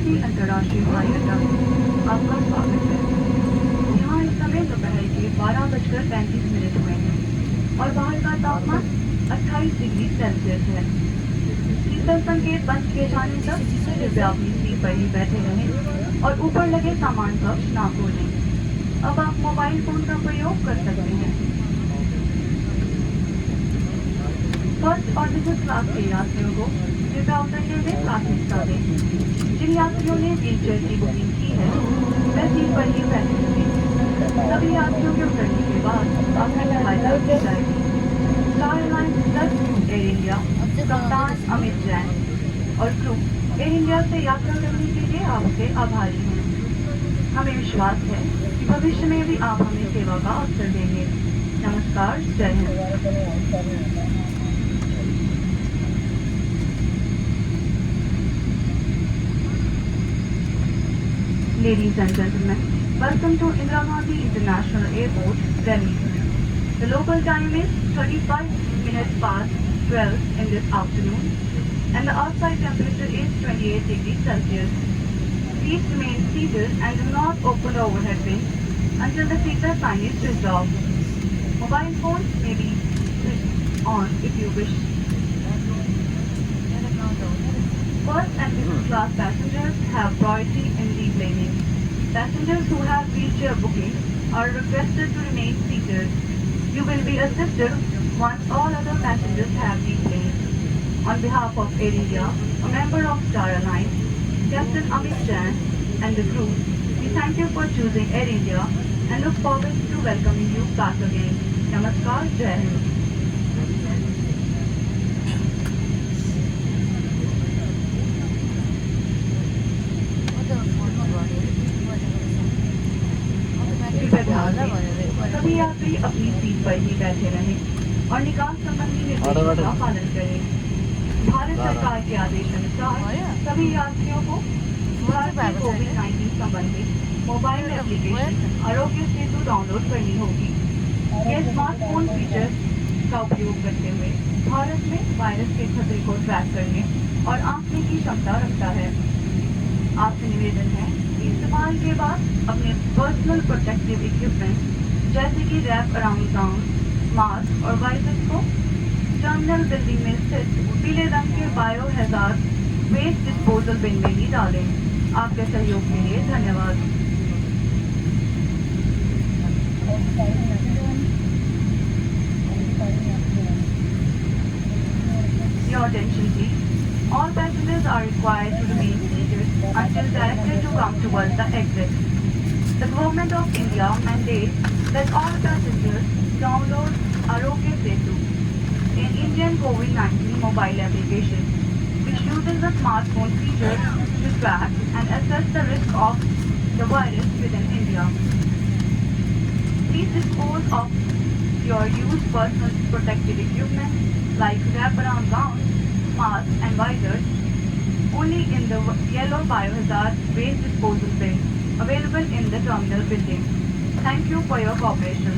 JFK अंतर्राष्ट्रीय हवाई अड्डा आपका स्वागत है। यहाँ इस समय दोपहर के 12:35 हुए हैं और बाहर का तापमान 28 डिग्री सेल्सियस है। शीतल संकेत बंद किए जाने तक कृपया अपनी सीट पर ही बैठे रहें और ऊपर लगे सामान कक्ष ना खोलें। अब आप मोबाइल फोन का प्रयोग कर सकते हैं। फर्स्ट और बिजनेस क्लास के यात्रियों को कृपया उतरने में प्राथमिकता दें। जिन यात्रियों ने व्हीलचेयर की बुकिंग की है वे सीट पर ही बैठे रहें। सभी यात्रियों के उतरने के बाद आपकी सहायता की जाएगी। Star airlines plus air India कप्तान अमित जैन और क्रू एयर इंडिया से यात्रा करने के लिए आपसे आभारी हैं। हमें विश्वास है कि भविष्य में भी आप हमें सेवा का अवसर देंगे। नमस्कार, जय Hind. Ladies and gentlemen, welcome to Indra Gandhi International Airport, Delhi. The local time is 35 minutes past 12 in this afternoon and the outside temperature is 28 degrees Celsius. Please remain seated and do not open the overhead bin until the seatbelt sign is switched off. Mobile phones may be switched on if you wish. First and business class passengers have priority in deplaning. Passengers who have wheelchair booking are requested to remain seated. You will be assisted once all other passengers have deplaned. On behalf of Air India, a member of Star Alliance, Captain Amit Jain and the crew, we thank you for choosing Air India and look forward to welcoming you back again. Namaskar, Jai Hind. सभी यात्री अपनी seat पर ही बैठे रहें और निकास संबंधी निर्देशों का पालन करें। भारत सरकार के आदेश अनुसार सभी यात्रियों को भारतीय कोविड-19 संबंधित mobile application Aarogya Setu download करनी होगी। यह स्मार्टफोन फीचर का उपयोग करते हुए भारत में वायरस के खतरे को ट्रैक करने और आंकने की क्षमता रखता है। आपसे निवेदन है कि इस्तेमाल के बाद अपने पर्सनल प्रोटेक्टिव इक्विपमेंट जैसे कि रैप अराउंड गाउन, मास्क और वाइजर को टर्मिनल बिल्डिंग में स्थित पीले रंग के बायो हैजार्ड वेस्ट डिस्पोजल बिन में ही डालें। आपके सहयोग के लिए धन्यवाद। Your attention please. All passengers are required to remain seated until directed to come towards the exit. The Government of India mandates that all passengers download Arogya Setu, an Indian COVID-19 mobile application, which uses the smartphone feature to track and assess the risk of the virus within India. Please dispose of your used personal protective equipment like wraparound gowns, masks and visors only in the yellow biohazard waste disposal bin available in the terminal building. Thank you for your cooperation.